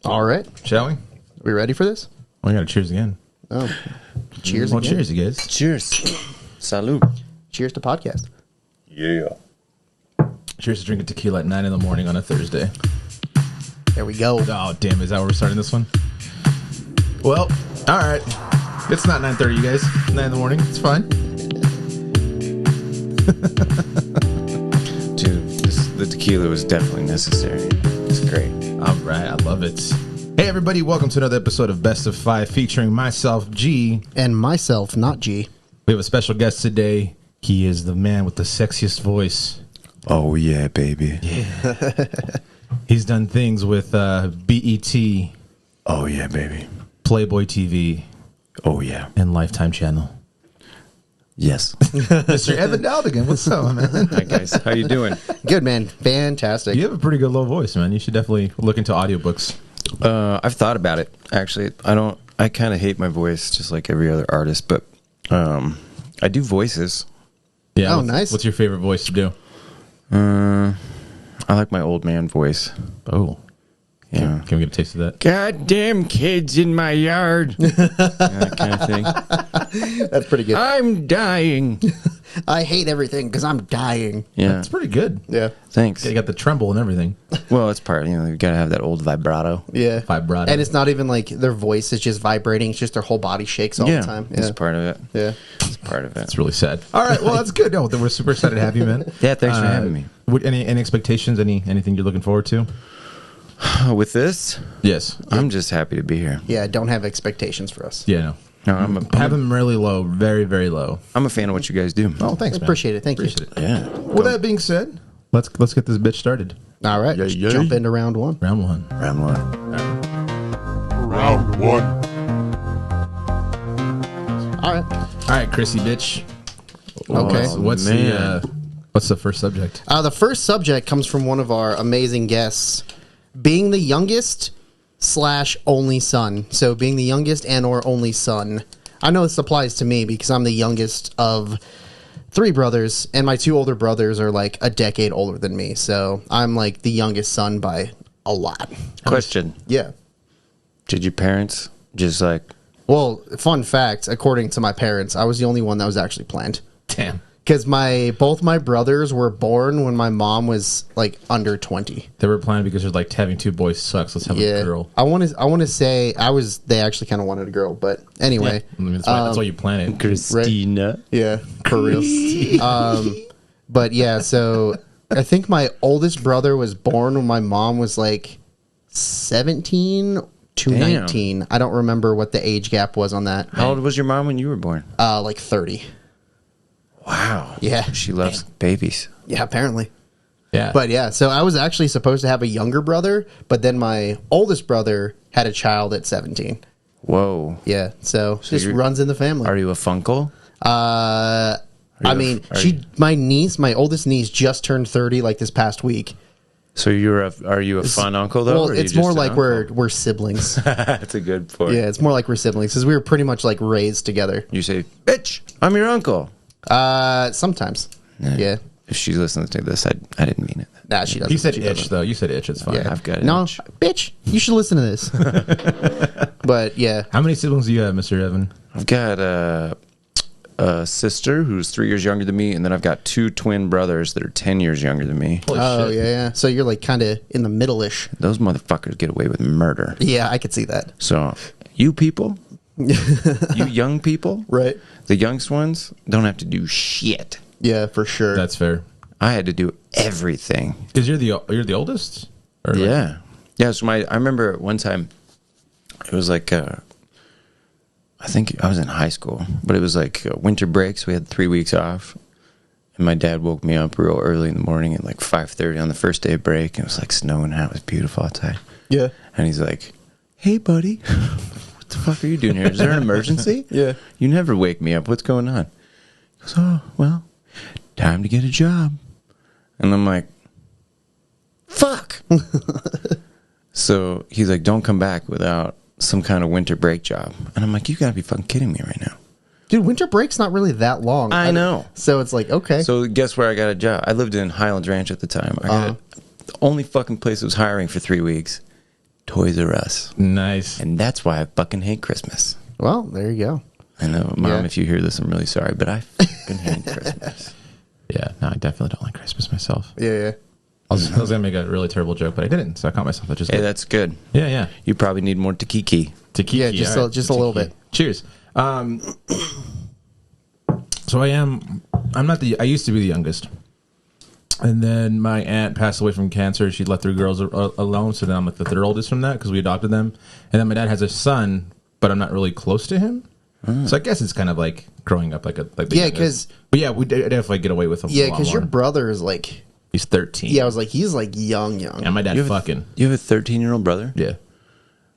All right. Shall we? We ready for this? We got to cheers again. Oh. Cheers Well, again. cheers, you guys. Cheers. Salud. Cheers to podcast. Yeah. Cheers to drinking tequila at 9 in the morning on a Thursday. There we go. Oh, damn. Is that where we're starting this one? Well, all right. It's not 9:30, you guys. 9 in the morning. It's fine. Dude, the tequila was definitely necessary. It's great. All right. I love it. Hey, everybody. Welcome to another episode of Best of 5 featuring myself, G. And myself, not G. We have a special guest today. He is the man with the sexiest voice. Oh, yeah, baby. Yeah. He's done things with BET, Oh, yeah, baby. Playboy TV, Oh, yeah. and Lifetime Channel. Yes. Mr. Evan Daldigan, what's up, man? Hi, guys. How you doing? Good, man. Fantastic. You have a pretty good low voice, man. You should definitely look into audiobooks. I've thought about it, actually. I kind of hate my voice, just like every other artist, but I do voices. Yeah. Oh, nice. What's your favorite voice to do? I like my old man voice. Oh, Yeah. can we get a taste of that? Goddamn kids in my yard. That kind of thing. That's pretty good. I'm dying. I hate everything because I'm dying. Yeah. That's pretty good. Yeah. Thanks. You got the tremble and everything. Well, it's part, you got to have that old vibrato. Yeah. Vibrato. And it's not even like their voice is just vibrating. It's just their whole body shakes all the time. Yeah. It's part of it. Yeah. It's part of it. It's really sad. All right. Well, that's good. No, we're super excited to have you, man. Yeah, thanks for having me. Any expectations? Anything you're looking forward to? With this, Yes. I'm just happy to be here. Yeah. Don't have expectations for us. Yeah. No, I'm Have them really low, very, very low. a fan of what you guys do. Oh, thanks, man. Appreciate it. Thank Yeah. you. With that being said, let's get this bitch started. you. All right. Yeah, Let's yeah. jump into round one. Round one. Round one. Round one. All right. All right, Chrissy, bitch. Okay. What's the first subject? The first subject comes from one of our amazing guests, being the youngest / only son. So being the youngest and or only son. I know this applies to me because I'm the youngest of 3 brothers, and my 2 older brothers are like a decade older than me. So I'm like the youngest son by a lot. Question. Yeah. Did your parents just like... Well, fun fact, according to my parents, I was the only one that was actually planned. Damn. Because both my brothers were born when my mom was like under 20. They were planning because they're like having 2 boys sucks. Let's have a girl. I want to say they actually kind of wanted a girl, but anyway. I mean, that's why you plan it. Christina. Yeah, for real. But yeah, so I think my oldest brother was born when my mom was like 17 to Damn. 19. I don't remember what the age gap was on that. How old was your mom when you were born? Like 30. Wow. Yeah. She loves babies. Yeah, apparently. Yeah. But yeah, so I was actually supposed to have a younger brother, but then my oldest brother had a child at 17. Whoa. Yeah, so just you're- runs in the family. Are you a funkle? I mean, my oldest niece just turned 30 like this past week. So are you a fun uncle though? Well, or are you it's just more an like uncle? we're siblings. That's a good point. Yeah, it's more like we're siblings because we were pretty much like raised together. You say, bitch, I'm your uncle. Sometimes. Yeah. If she's listening to this, I didn't mean it. Nah, she doesn't. You said She itch, doesn't. though. You said itch. It's fine. Yeah. I've got it. No, bitch, you should listen to this. But yeah. How many siblings do you have, Mr. Evan? I've got a sister who's 3 years younger than me, and then I've got 2 twin brothers that are 10 years younger than me. Holy Oh, shit. yeah. So you're like kind of in the middle-ish. Those motherfuckers get away with murder. Yeah, I could see that. So, you people, you young people, Right. the youngest ones don't have to do shit. Yeah, for sure. That's fair. I had to do everything. Because you're the oldest? Or like- Yeah. Yeah, so I remember one time, it was like, I think I was in high school, but it was like winter break, so we had 3 weeks off. And my dad woke me up real early in the morning at like 5:30 on the first day of break. And it was like snowing and it was beautiful outside. Yeah. And he's like, hey, buddy, what the fuck are you doing here? Is there an emergency? Yeah. You never wake me up. What's going on? He goes, oh, well, time to get a job. And I'm like, fuck. So he's like, don't come back without some kind of winter break job. And I'm like, you gotta be fucking kidding me right now. Dude, winter break's not really that long. I know. So it's like, okay. So guess where I got a job? I lived in Highlands Ranch at the time. I got the only fucking place that was hiring for 3 weeks. Toys R Us. Nice. And that's why I fucking hate Christmas. Well, there you go. I know, Mom, Yeah. if you hear this, I'm really sorry, but I fucking hate Christmas. Yeah, no, I definitely don't like Christmas myself. Yeah. I was going to make a really terrible joke, but I didn't, so I caught myself. I just Hey, that's good. yeah. You probably need more Takiki. Takiki. Yeah, just all right. just a little bit. Cheers. So I used to be the youngest. And then my aunt passed away from cancer. She left 3 girls alone, so then I'm like the 3rd oldest from that because we adopted them. And then my dad has a son, but I'm not really close to him. So I guess it's kind of like growing up like the Yeah, youngest. But yeah, we definitely get away with him. Yeah, because your brother is like, he's 13. yeah, I was like, he's like young. And my dad fucking. You have a 13-year-old brother? Yeah.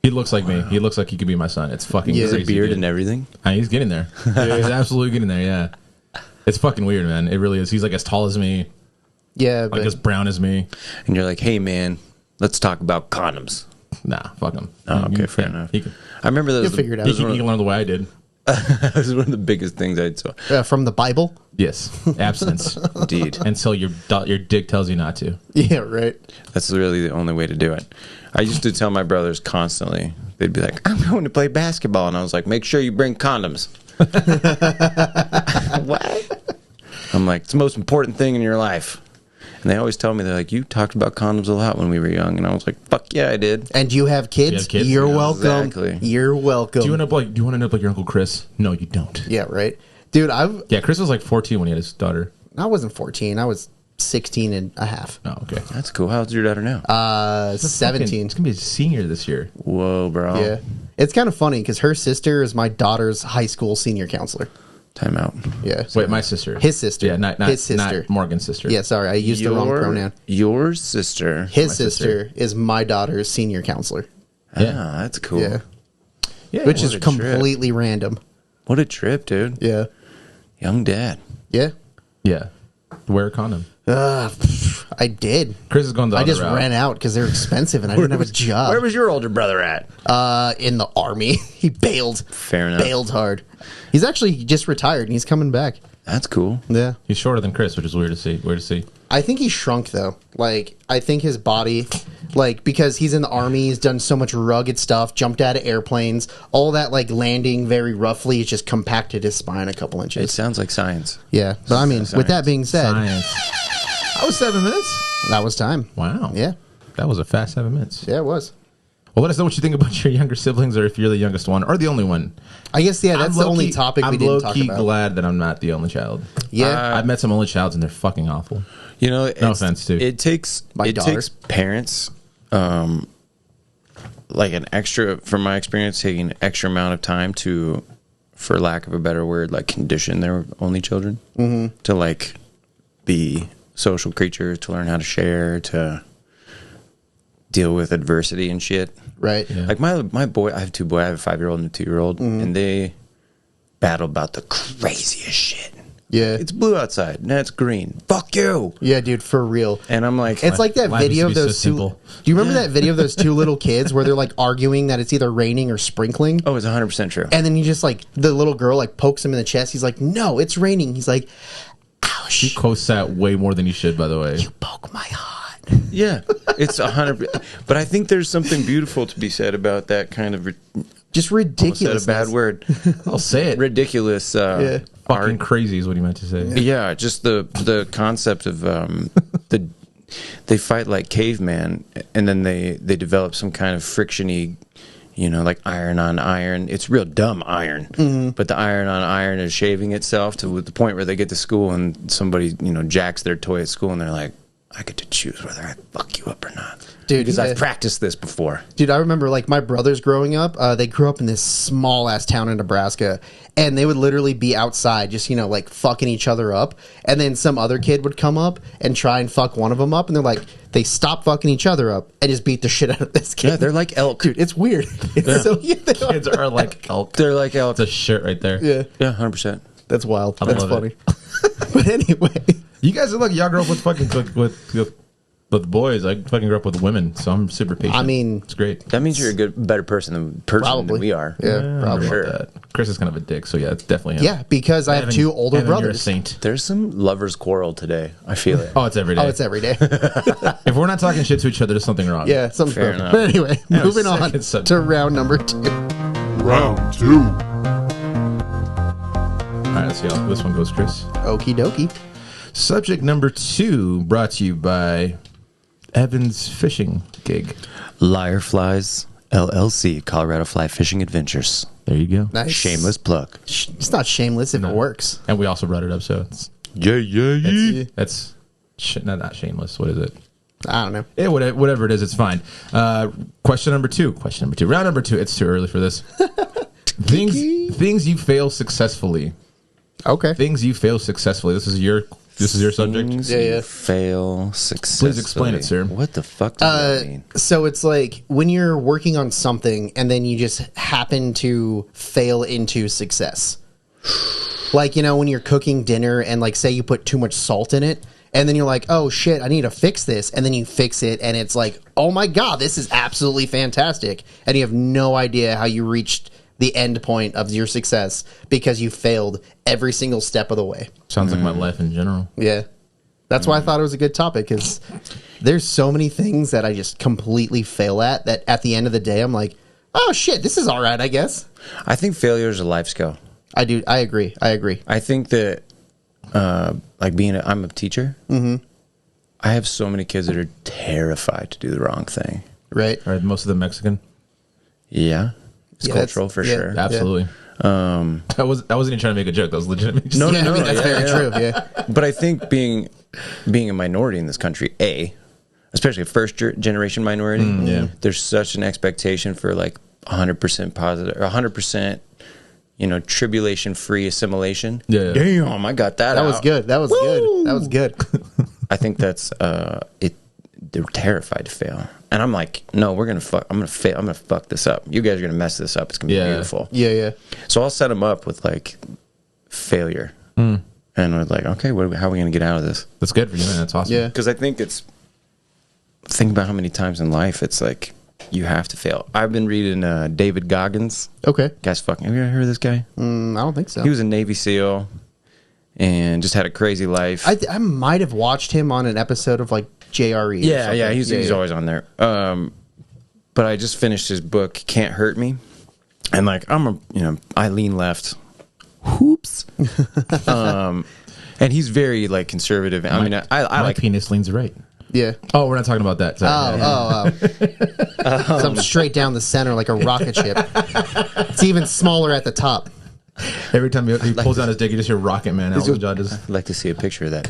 He looks like me. He looks like he could be my son. It's fucking Yeah. crazy. Has a beard dude. and everything? He's getting there. Yeah, he's absolutely getting there, yeah. It's fucking weird, man. It really is. He's like as tall as me, Yeah, like but as brown as me. And you're like, hey, man, let's talk about condoms. Nah, fuck him. Oh, okay, fair enough. He can, I remember that You'll was, figure it out. he can learn the way I did. that was one of the biggest things I saw. from the Bible. Yes, abstinence. Indeed. Until your dick tells you not to. Yeah, right. That's really the only way to do it. I used to tell my brothers constantly, they'd be like, I'm going to play basketball. And I was like, make sure you bring condoms. What? I'm like, it's the most important thing in your life. And they always tell me, they're like, you talked about condoms a lot when we were young. And I was like, fuck yeah, I did. And you have kids? You have kids? You're Yeah, welcome. exactly. You're welcome. Do you want to end up like your Uncle Chris? No, you don't. Yeah, right. Dude, Yeah, Chris was like 14 when he had his daughter. I wasn't 14. I was 16 and a half. Oh, okay. That's cool. How's your daughter now? 17. It's gonna be a senior this year. Whoa, bro. Yeah. It's kind of funny because her sister is my daughter's high school senior counselor. Time out. Yeah. Wait, my sister. His sister. Yeah, not his sister. not Morgan's sister. Yeah, sorry. I used the wrong pronoun. Your sister. His my sister sister. is my daughter's senior counselor. Yeah. Ah, that's cool. Yeah. Yeah, Which yeah. is a trip. completely random. What a trip, dude. Yeah. Young dad. Yeah. Yeah. Wear a condom. I did. Chris is going the I other just route. ran out because they're expensive and I didn't have a job. Where was your older brother at? In the army. He bailed. Fair enough. Bailed hard. He's actually just retired and he's coming back. That's cool. Yeah. He's shorter than Chris, which is weird to see. Weird to see. I think he shrunk though. Like, I think his body, like, because he's in the army, he's done so much rugged stuff, jumped out of airplanes, all that, like, landing very roughly, it's just compacted his spine a couple It inches. sounds like science. Yeah. But I mean, with that being said, Science. That was 7 minutes. that was time. Wow. Yeah. That was a fast 7 minutes. Yeah, it was. Well, let us know what you think about your younger siblings, or if you're the youngest one, or the only one. I guess, yeah, that's I'm the only low-key- topic we I'm didn't talk low-key about. glad that I'm not the only child. Yeah. I've met some only childs, and they're fucking awful. You know, No offense, too. It takes My daughter. takes parents, like an extra, from my experience, taking an extra amount of time to, for lack of a better word, like condition their only children to like be social creatures, to learn how to share, to deal with adversity and shit. Right. Yeah. Like my boy, I have 2 boys. I have a 5-year-old and a 2-year-old, and they battle about the craziest shit. Yeah. It's blue outside. Now it's green. Fuck you. Yeah, dude, for real. And I'm like, It's like that Life video used of to be those so two. simple. Do you remember that video of those 2 little kids where they're like arguing that it's either raining or sprinkling? oh, it's 100% true. And then he just like, the little girl like pokes him in the chest. He's like, no, it's raining. He's like, ouch. You quotes that way more than you should, by the way. You poke my heart. Yeah, it's 100. But I think there's something beautiful to be said about that kind of. Just Almost ridiculous. said a bad word. I'll say it. Ridiculous. Yeah. Fucking crazy is what he meant to say. Yeah, just the concept of they fight like caveman, and then they develop some kind of frictiony, like iron on iron. It's real dumb iron, but the iron on iron is shaving itself to the point where they get to school and somebody jacks their toy at school, and they're like, I get to choose whether I fuck you up or not. Dude, because yeah. I've practiced this before. Dude, I remember like my brothers growing up, they grew up in this small ass town in Nebraska, and they would literally be outside just, like fucking each other up. And then some other kid would come up and try and fuck one of them up. And they're like, they stop fucking each other up and just beat the shit out of this kid. Yeah, they're like elk. Dude, it's weird. It's so, yeah, they Kids are like elk. They're like elk. It's a shirt right there. Yeah, Yeah, 100%. that's wild. I That's love funny. it. But anyway, You guys are lucky. Y'all grew up with fucking with But the boys, I fucking grew up with women, so I'm super patient. I mean, it's great. That means you're a better person than Probably. we are. Yeah, I don't know probably. about Sure. that. Chris is kind of a dick, so yeah, it's definitely him. Yeah, because I have Evan- two older Evan, You're a brothers. saint. There's some lovers' quarrel today. I feel it. Oh, it's every day. Oh, it's every day. If we're not talking shit to each other, there's something wrong. Yeah, something. Fair enough. But anyway, moving on second subject. to round number 2. Round 2. All right, let's see how this one goes, Chris. Okie dokie. Subject number 2 brought to you by Evan's Fishing Gig. Liar Flies LLC, Colorado Fly Fishing Adventures. There you go. Nice. Shameless plug. It's not shameless if it works. And we also brought it up, so it's that's not shameless. What is it? I don't know. Yeah, whatever it is, it's fine. Question number 2. Round number 2. It's too early for this. Things you fail successfully. Okay. Things you fail successfully. This is your subject. Things Yeah, yeah. you fail successfully. Please explain it, sir. What the fuck does that mean? So it's like when you're working on something and then you just happen to fail into success. Like, you know, when you're cooking dinner and like say you put too much salt in it and then you're like, oh shit, I need to fix this. And then you fix it and it's like, oh my God, this is absolutely fantastic. And you have no idea how you reached the end point of your success because you failed every single step of the way. Sounds like my life in general. Yeah. That's why I thought it was a good topic because there's so many things that I just completely fail at that at the end of the day, I'm like, oh shit, this is all right, I guess. I think failure is a life skill. I agree. I think that, like I'm a teacher. Mm-hmm. I have so many kids that are terrified to do the wrong thing. Right. All right, most of them Mexican. Yeah. It's Yeah, cultural that's- for yeah. sure. Absolutely. I wasn't even trying to make a joke. That was legitimate. No, Yeah, no, I mean, no, that's yeah, very yeah. true. Yeah. But I think being a minority in this country, especially a first generation minority, yeah. there's such an expectation for like 100% positive or 100%, tribulation free assimilation. Yeah. Damn, I got that. That was out. good. That was good. That was good. I think that's it. They're terrified to fail, and I'm like, no, I'm gonna fail. I'm gonna fuck this up. You guys are gonna mess this up. It's gonna be beautiful. Yeah, yeah. So I'll set them up with like failure, and we're like, okay, how are we gonna get out of this? That's good for you, man. That's awesome. Yeah. Because I think think about how many times in life it's like you have to fail. I've been reading David Goggins. Okay. Guy's fucking. Have you ever heard of this guy? I don't think so. He was a Navy SEAL, and just had a crazy life. I might have watched him on an episode of like JRE. or Yeah, something. yeah, he's always on there. But I just finished his book, Can't Hurt Me, and like I lean left. Whoops. And he's very like conservative. I mean, I My like. penis leans right. Yeah. Oh, we're not talking about that. Sorry. Oh. So I'm straight down the center like a rocket ship. It's even smaller at the top. Every time he pulls down his dick, you just hear Rocket Man. Elton John just, I'd like to see a picture of that.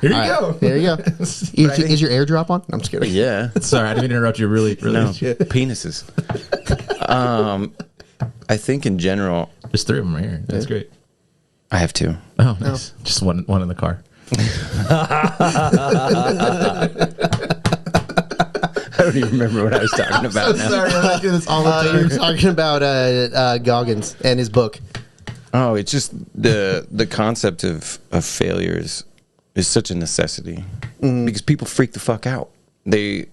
here you All go. right, there you go. Is your airdrop on? I'm just kidding. Yeah. Sorry, I didn't mean to interrupt you. Really. No, penises. I think in general, There's 3 of them right here. That's great. I have two. Oh, nice. Just one in the car. I don't even remember what I was talking about now. Sorry, I'm not doing this all the time. You're talking about Goggins and his book. Oh, it's just the concept of failures is such a necessity because people freak the fuck out. There's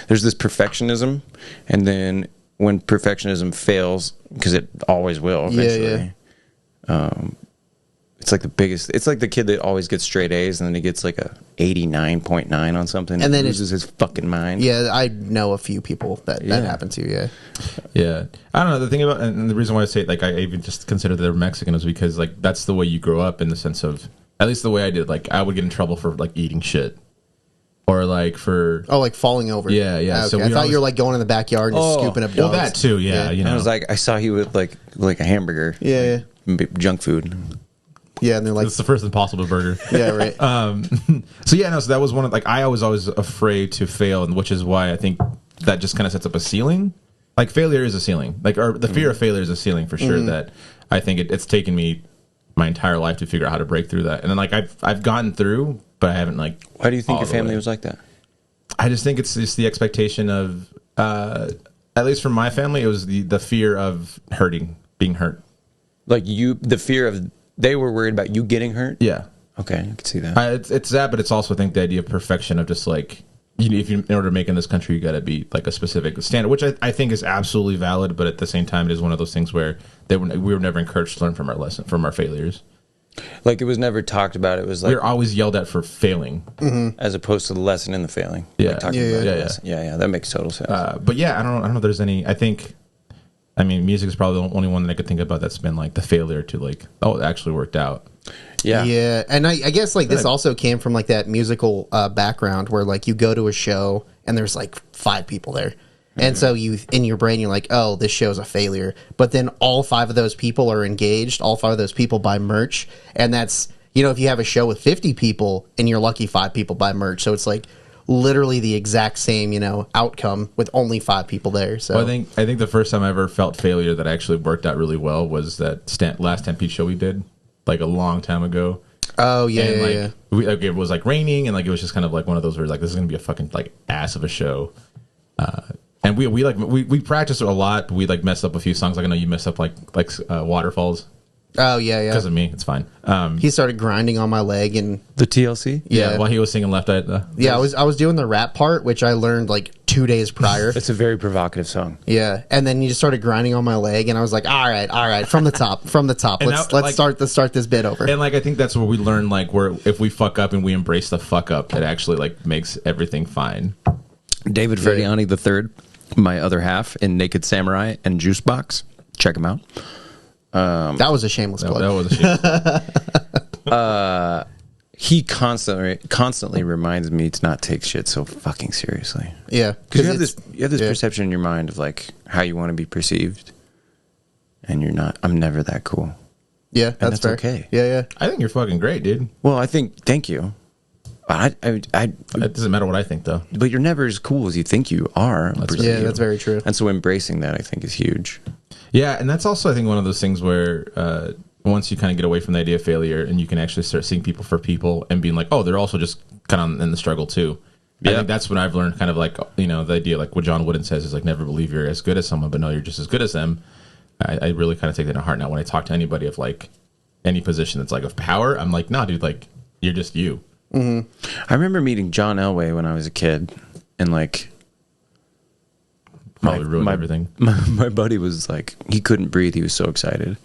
this perfectionism, and then when perfectionism fails, because it always will eventually. It's like the biggest. It's like the kid that always gets straight A's, and then he gets like a 89.9 on something, And then loses his fucking mind. Yeah, I know a few people that happened to. Yeah. Yeah, I don't know. The thing about and the reason why I say like I even just consider that they're Mexican is because like that's the way you grow up in the sense of at least the way I did. Like I would get in trouble for like eating shit or like for Oh, like falling over. Yeah, yeah. Okay. So I we thought always- you were like going in the backyard and just scooping up dogs. well that too. Yeah, you And know. I was like, I saw you with like a hamburger. Yeah, Junk food. yeah, and they're like, it's the first Impossible Burger. yeah, right. So yeah, no. So that was one of like I was always afraid to fail, and which is why I think that just kind of sets up a ceiling. Like failure is a ceiling, like or the fear of failure is a ceiling for sure. That I think it's taken me my entire life to figure out how to break through that, and then like I've gotten through, but I haven't like. Why do you think all your the family way. was like that? I just think it's just the expectation of, at least from my family, it was the fear of being hurt. Like the fear of they were worried about you getting hurt. Yeah. Okay, I can see that. It's that, but it's also, I think, the idea of perfection of just like, if you, in order to make in this country, you got to be like a specific standard, which I think is absolutely valid. But at the same time, it is one of those things where we were never encouraged to learn from our failures. Like, it was never talked about. It was like We were always yelled at for failing, as opposed to the lesson in the failing. Yeah. Like talking Yeah, about yeah. the lesson. Yeah. That makes total sense. but yeah, I don't know if there's any. I mean, music is probably the only one that I could think about that's been like the failure to like, oh, it actually worked out. Yeah, and I guess like this also came from like that musical background where like you go to a show and there's like 5 people there, and so you in your brain you're like, oh, this show's a failure. But then all 5 of those people are engaged. All 5 of those people buy merch, and that's if you have a show with 50 people and you're lucky 5 people buy merch, so it's like literally the exact same outcome with only 5 people there. So Well, I think the first time I ever felt failure that actually worked out really well was that last Stampede show we did. Like a long time ago. Oh yeah, and yeah. It was like raining, and like it was just kind of like one of those where like this is gonna be a fucking like ass of a show. And we practiced a lot. But we like messed up a few songs. Like I know you messed up like Waterfalls Oh yeah, yeah. because of me. It's fine. He started grinding on my leg, and the TLC? yeah, while he was singing Left Eye. I was doing the rap part, which I learned like 2 days prior. It's a very provocative song. Yeah, and then he just started grinding on my leg, and I was like, all right, from the top. And Let's now, like- start this bit over. And like I think that's where we learn like where if we fuck up and we embrace the fuck up, it actually like makes everything fine. David Ferdiani III, my other half in Naked Samurai and Juicebox. Check him out. That was a shameless plug. That was a shame. He constantly reminds me to not take shit so fucking seriously. Yeah, Because you have this yeah. perception in your mind of like how you want to be perceived, and you're not. I'm never that cool. Yeah, that's fair. okay. Yeah. I think you're fucking great, dude. Well, I think. Thank you. But It doesn't matter what I think though. but you're never as cool as you think you are. Yeah, that's very true. And so embracing that, I think, is huge. Yeah, and that's also I think one of those things where once you kind of get away from the idea of failure and you can actually start seeing people for people and being like, oh, they're also just kind of in the struggle too. I Yeah. think that's when I've learned kind of like the idea like what John Wooden says is like never believe you're as good as someone, but no, you're just as good as them. I really kind of take that to heart now when I talk to anybody of like any position that's like of power. I'm like, nah, dude, like you're just you. I remember meeting John Elway when I was a kid, and like Probably ruined everything. My buddy was like, he couldn't breathe. He was so excited,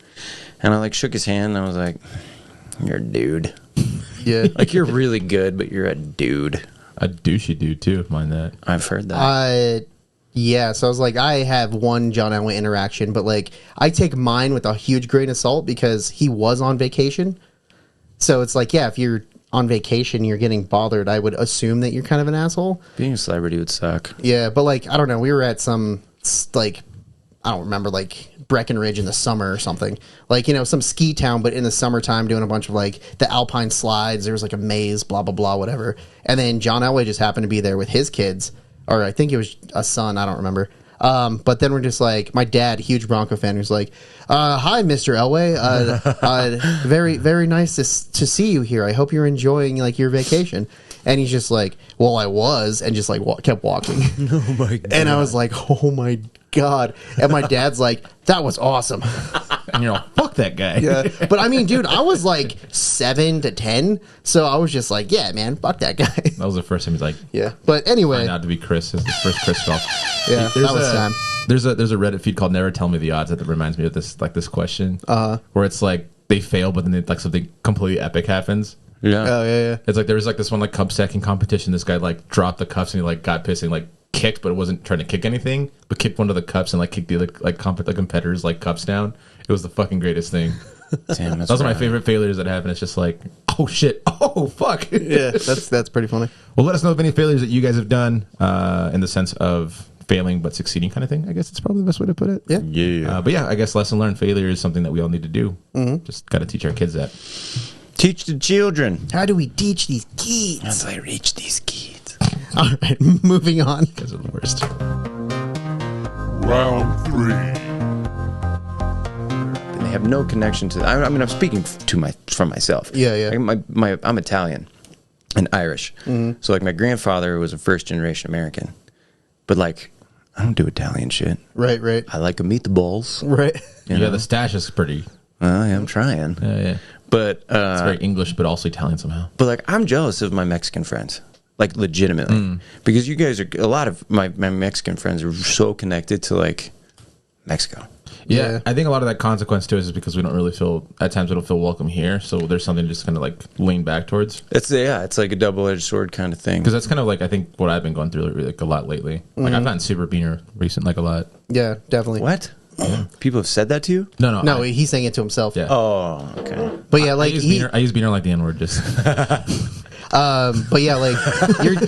and I like shook his hand. And I was like, "You're a dude. Yeah. Like you're really good, but you're a dude." A douchey dude too, mind that. I've heard that. Yeah, so I was like, I have one John Elway interaction, but like I take mine with a huge grain of salt because he was on vacation. So it's like, yeah, if you're on vacation, you're getting bothered, I would assume that you're kind of an asshole. Being a celebrity would suck. Yeah, but like, I don't know, we were at some, like, I don't remember, like Breckenridge in the summer or something. Like, some ski town, but in the summertime doing a bunch of like the alpine slides. There was like a maze, blah, blah, blah, whatever. And then John Elway just happened to be there with his kids. Or I think it was a son, I don't remember. But then we're just like, my dad, huge Bronco fan, who's like, hi, Mr. Elway. Very, very nice to see you here. I hope you're enjoying like your vacation. And he's just like, well, I was, and just like kept walking. Oh my god! And I was like, oh my God. And my dad's like, that was awesome. And you're like, fuck that guy. Yeah. But I mean, dude, I was like 7 to 10. So I was just like, yeah, man, fuck that guy. That was the first time he's like, Yeah. But anyway. find out to be Chris. It's the first Chris call. Yeah, that was time. There's a Reddit feed called Never Tell Me the Odds that reminds me of this question. Where it's like they fail, but then like something completely epic happens. Yeah. Oh, yeah. It's like there was like this one like cup stacking competition. This guy like dropped the cups and he like got pissed and like kicked, but it wasn't trying to kick anything, but kicked one of the cups and like kicked the other like the competitors like cups down. It was the fucking greatest thing. Damn, that's Those are my rad. favorite failures that happen. It's just like, oh shit, oh fuck. Yeah. That's pretty funny. Well, let us know of any failures that you guys have done in the sense of failing but succeeding kind of thing. I guess it's probably the best way to put it. Yeah. Yeah. But yeah, I guess lesson learned. Failure is something that we all need to do. Just got to teach our kids that. Teach the children. How do we teach these kids? As I reach these kids. All right, moving on. Because of the worst. Round 3. And they have no connection to. I mean, I'm speaking from myself. Yeah, yeah. Like I'm Italian and Irish. So like my grandfather was a first generation American, but like I don't do Italian shit. Right. I like a meatballs. Right. You Yeah, know? the stash is pretty. I am trying. Yeah. But It's very English, but also Italian somehow. But like, I'm jealous of my Mexican friends, like legitimately, because you guys are a lot of my Mexican friends are so connected to like Mexico. Yeah, I think a lot of that consequence to us is because we don't really feel at times we don't feel welcome here. So there's something to just kind of like lean back towards. It's like a double-edged sword kind of thing. Because that's kind of like I think what I've been going through like a lot lately. Like I've gotten super beaner recent, like a lot. Yeah, definitely. What? People have said that to you? No, He's saying it to himself. Yeah. Oh, okay. But yeah, like I use beaner like the N word just. but yeah, like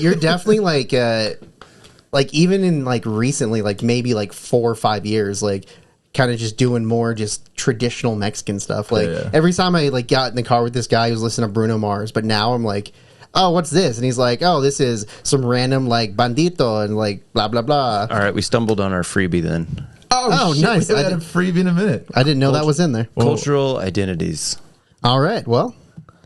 you're definitely like even in like recently, like maybe like 4 or 5 years, like kind of just doing more just traditional Mexican stuff. Like every time I like got in the car with this guy who was listening to Bruno Mars, but now I'm like, oh, what's this? And he's like, oh, this is some random like bandito and like blah blah blah. All right, we stumbled on our freebie then. Oh, shit, nice! We had a freebie in a minute. I didn't know that was in there. Cultural identities. All right, well,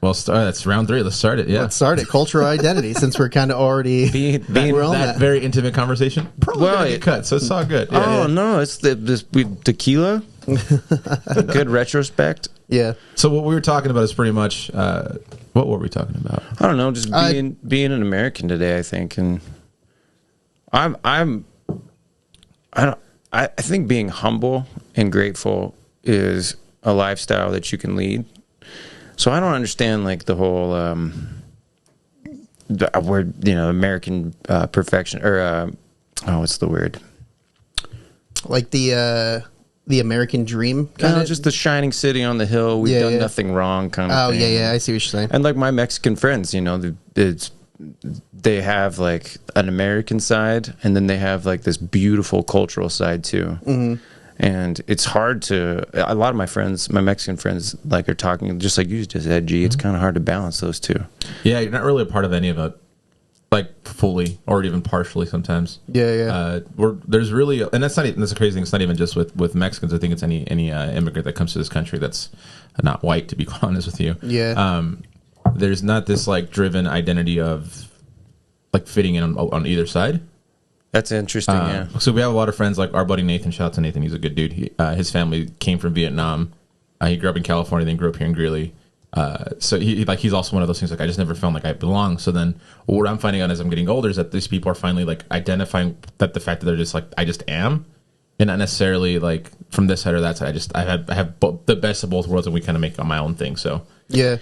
that's round 3. Let's start it. Yeah, let's start it. Cultural identity, since we're kind of alread being we're on that that. very intimate conversation. Probably gonna get cut, so it's all good. Yeah, No, it's this tequila. Good retrospect. Yeah. So what we were talking about is pretty much what were we talking about? I don't know, just being an American today, I think, and I think being humble and grateful is a lifestyle that you can lead. So I don't understand like the whole word, American perfection or what's the word? Like the American dream kind of just the shining city on the hill. We've done nothing wrong kind of thing. Yeah, I see what you're saying. And like my Mexican friends, they have like an American side, and then they have like this beautiful cultural side too. Mm-hmm. And it's hard to. A lot of my friends, my Mexican friends, like are talking just like you just said. G, it's kind of hard to balance those two. Yeah, you're not really a part of any of it, like fully or even partially sometimes. Yeah. There's really, and that's a crazy thing. It's not even just with Mexicans. I think it's any immigrant that comes to this country that's not white. To be quite honest with you. Yeah. There's not this like driven identity of like fitting in on either side. That's interesting. Yeah. So we have a lot of friends like our buddy Nathan. Shout out to Nathan. He's a good dude. His family came from Vietnam. He grew up in California, then grew up here in Greeley. So he's also one of those things like I just never felt like I belong. So then what I'm finding out as I'm getting older is that these people are finally like identifying that the fact that they're just like I just am, and not necessarily like from this side or that side. I have the best of both worlds, and we kind of make my own thing. So yeah,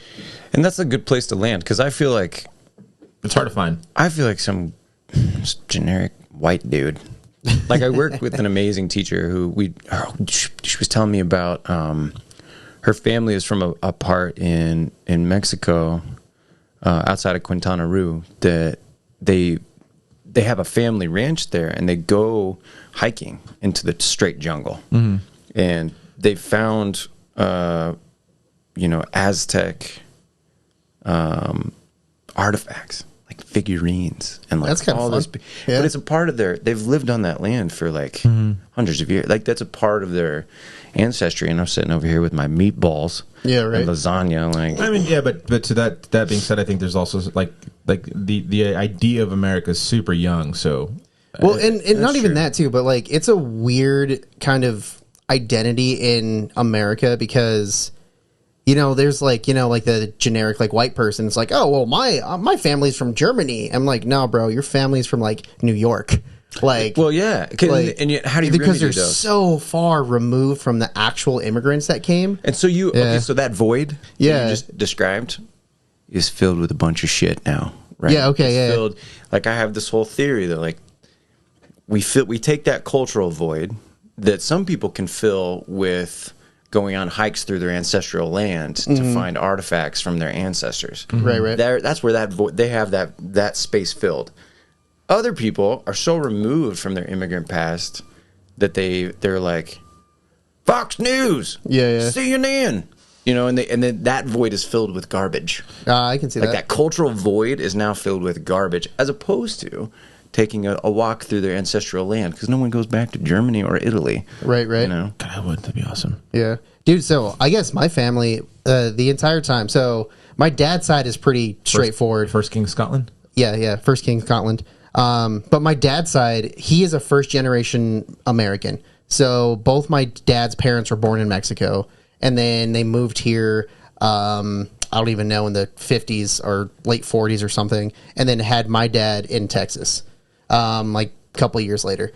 and that's a good place to land because I feel like it's hard to find. I feel like some generic white dude. Like I worked with an amazing teacher who she was telling me about. Her family is from a part in Mexico, outside of Quintana Roo, that they have a family ranch there, and they go hiking into the straight jungle, and they found, Aztec artifacts like figurines and like that's kind all of those. fun. Yeah. But it's a part of they've lived on that land for like hundreds of years. Like that's a part of their ancestry. And I'm sitting over here with my meatballs, right, and lasagna. Like I mean, yeah, but to that being said, I think there's also like the idea of America is super young. So well, and not even true. that too, but like it's a weird kind of identity in America because. There's like the generic like white person. It's like, oh well, my family's from Germany. I'm like, no, bro, your family's from like New York. Like, well, yeah, like, and yet, how do you because remedy they're those? so far removed from the actual immigrants that came. And so so that void, that you just described, is filled with a bunch of shit now, right? Yeah, okay, It's filled, like I have this whole theory that like we take that cultural void that some people can fill with. Going on hikes through their ancestral land to find artifacts from their ancestors. Right. That's where they have that space filled. Other people are so removed from their immigrant past that they're like Fox News, CNN, and then that void is filled with garbage. I can see like that cultural void is now filled with garbage, as opposed to taking a walk through their ancestral land because no one goes back to Germany or Italy. Right. God, I would. That'd be awesome. Yeah. Dude, so I guess my family, the entire time, so my dad's side is pretty straightforward. First King of Scotland? Yeah, First King of Scotland. But my dad's side, he is a first-generation American. So both my dad's parents were born in Mexico, and then they moved here I don't even know, in the 50s or late 40s or something, and then had my dad in Texas, like a couple of years later.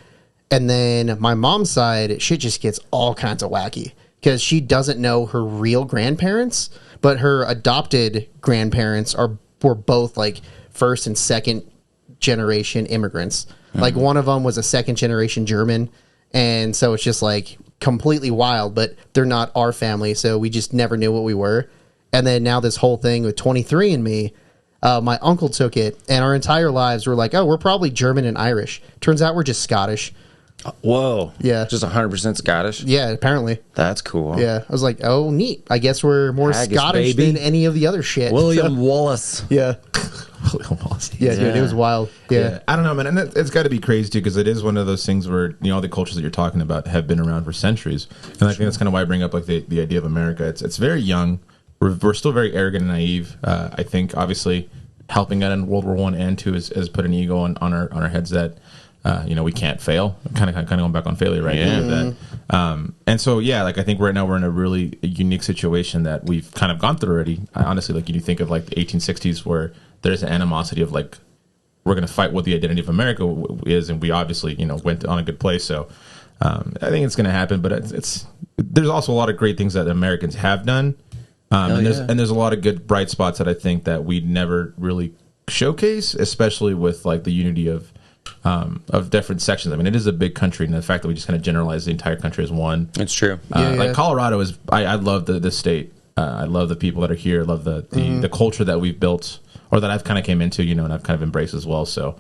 And then my mom's side, shit just gets all kinds of wacky because she doesn't know her real grandparents, but her adopted grandparents were both like first and second generation immigrants. Like one of them was a second generation German, and so it's just like completely wild, but they're not our family, so we just never knew what we were. And then now this whole thing with 23andMe, my uncle took it, and our entire lives were like, oh, we're probably German and Irish. Turns out we're just Scottish. Whoa. Yeah. Just 100% Scottish? Yeah, apparantly. That's cool. Yeah. I was like, oh, neat. I guess we're more Haggis, Scottish baby. than any of the other shit. William Wallace. Yeah. Yeah, dude, it Yeah. was wild. Yeah. I don't know, man. And it's got to be crazy, too, because it is one of those things where, all the cultures that you're talking about have been around for centuries. And I think that's kind of why I bring up, like, the idea of America. It's very young. We're still very arrogant and naive. I think, obviously, helping out in World War I and II has put an ego on our heads that, we can't fail. Kind of going back on failure, right? Yeah. That. And so, yeah, like, I think right now we're in a really unique situation that we've kind of gone through already. Honestly, like, you think of, like, the 1860s where there's an animosity of, like, we're going to fight what the identity of America is, and we obviously, went on a good place. So I think it's going to happen, but there's also a lot of great things that Americans have done. And there's a lot of good bright spots that I think that we never really showcase, especially with like the unity of different sections. I mean, it is a big country, and the fact that we just kind of generalize the entire country as one. It's true. Like Colorado is, I love the state. I love the people that are here. I love the culture that we've built, or that I've kind of came into, and I've kind of embraced as well. So,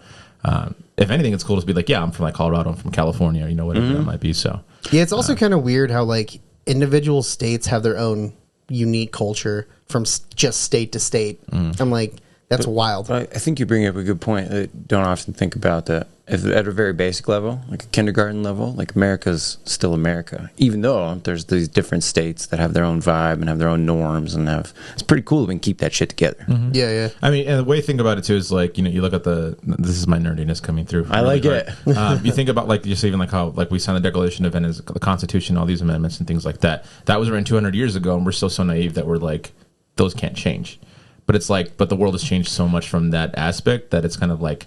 if anything, it's cool to be like, yeah, I'm from like Colorado, I'm from California, whatever that might be. So, Yeah, it's also kind of weird how like individual states have their own unique culture from just state to state. I'm like, that's wild. I think you bring up a good point. I don't often think about that. If at a very basic level, like a kindergarten level, like America's still America, even though there's these different states that have their own vibe and have their own norms and it's pretty cool that we can keep that shit together. Yeah, yeah. I mean, and the way you think about it too is like, you look at this is my nerdiness coming through. I like it. You think about like just even like how like we signed the Declaration of Independence, the Constitution, all these amendments and things like that. That was written 200 years ago, and we're still so naive that we're like, those can't change. But it's like, but the world has changed so much from that aspect that it's kind of like,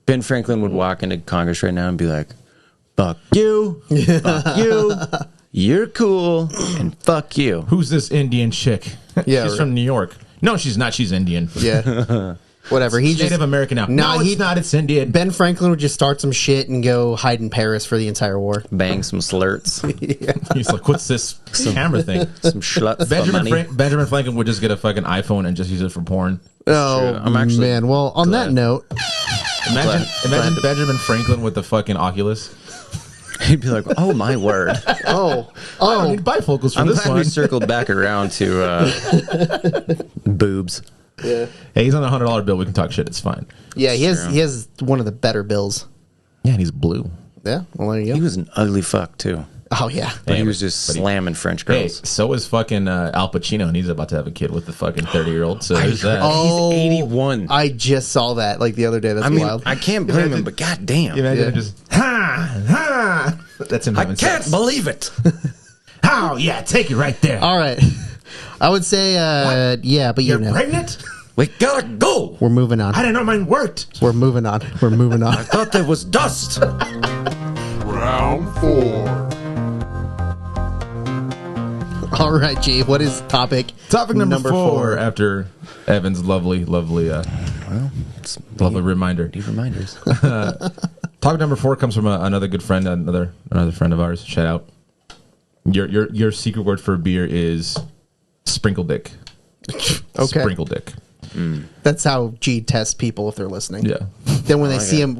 Ben Franklin would walk into Congress right now and be like, fuck you, fuck you, you're cool, and fuck you. who's this Indian chick? Yeah, she's right. from New York. No, she's not. She's Indian. Yeah. Whatever. He Native just American now. Nah, No, he- it's not. It's Indian. Ben Franklin would just start some shit and go hide in Paris for the entire war. Bang some slurts, He's like, what's this camera thing? some schluts for money. Benjamin Franklin would just get a fucking iPhone and just use it for porn. Oh, I'm actually man. Well, on that glad. note, Imagine Benjamin Franklin with the fucking Oculus. He'd be like, oh my word. I don't need bifocals for I'm this glad one. we circled back around to boobs. yeah. Hey, he's on a $100 bill. We can talk shit. It's fine. Yeah, he True. has one of the better bills. Yeah, and he's blue. Yeah, well, there you go. He was an ugly fuck too. Oh, yeah. But Hey, he was just but he- slamming French Hey, girls. so is fucking Al Pacino, and he's about to have a kid with the fucking 30-year-old. So there's that. Oh, He's 81. I just saw that like the other day. That's I mean, wild. I can't blame him, but goddamn, Imagine Yeah. just ha. That's him I having can't sex. believe it. Oh yeah, take it right there. All right. I would say, yeah, but You're pregnant? We gotta go. we're moving on. I didn't know mine worked. We're moving on. We're moving on. I thought that was dust. Round 4. All right, G. What is topic? Topic number four. After Evan's lovely Well, reminder. need reminders. Topic number 4 comes from another good friend, another friend of ours. Shout out. Your secret word for beer is sprinkle dick. Okay. Sprinkle dick. That's how G tests people if they're listening. Yeah. Then when they see him,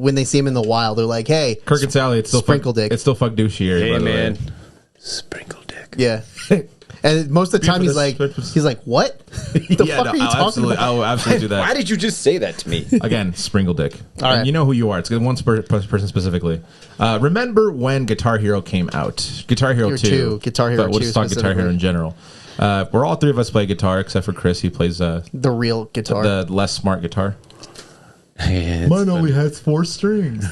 in the wild, they're like, "Hey, Kirk and Sally, it's still Sprinkle fuck, dick. It's still fuck douchey here. Hey by the way. man, sprinkle dick. yeah." And most of the time, he's like, "What? The Yeah, fuck no, are you I'll talking absolutely, about?" I'll absolutely do that. Why did you just say that to me? Again, sprinkle dick. All And right. you know who you are. It's one person specifically. Remember when Guitar Hero came out? Guitar Hero 2. Guitar Hero But we'll 2 just talk Guitar Hero specifically. in general. We're all 3 of us play guitar, except for Chris. He plays The real guitar. the less smart guitar. Mine only has 4 strings.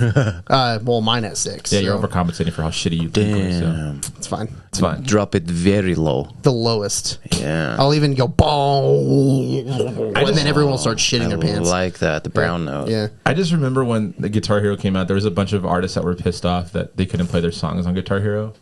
Well, mine has 6. Yeah, you're so overcompensating for how shitty you think. Damn. it's fine. It's fine. Drop it very low. The lowest. Yeah. I'll even go boom, and then everyone will start shitting their pants. Like that, the brown note. Yeah. I just remember when the Guitar Hero came out, there was a bunch of artists that were pissed off that they couldn't play their songs on Guitar Hero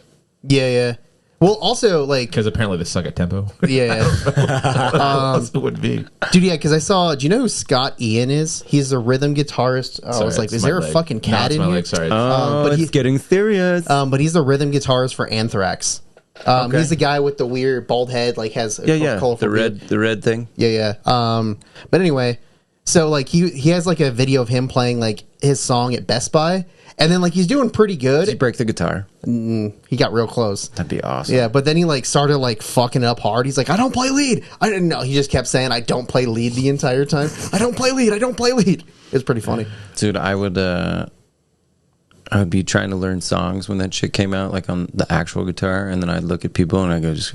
Yeah, yeah. Well, also, like, because apparently they suck at tempo. yeah. That's what it would be. Dude, yeah, because I saw, do you know who Scott Ian is? He's a rhythm guitarist. I was like, is there a fucking cat in my here? leg, sorry. Oh, but it's getting serious. But he's the rhythm guitarist for Anthrax. Okay. He's the guy with the weird bald head, like has a colorful the red thing. Yeah, yeah. But anyway, so like he has like a video of him playing like his song at Best Buy, and then like he's doing pretty Did he good. break the guitar? He got real close. That'd be awesome. Yeah, but then he like started like fucking up hard. He's like, I don't play lead. I didn't know. He just kept saying, I don't play lead the entire time. I don't play lead. I don't play lead. It's pretty funny. Dude, I would be trying to learn songs when that shit came out, like on the actual guitar, and then I'd look at people and I go, just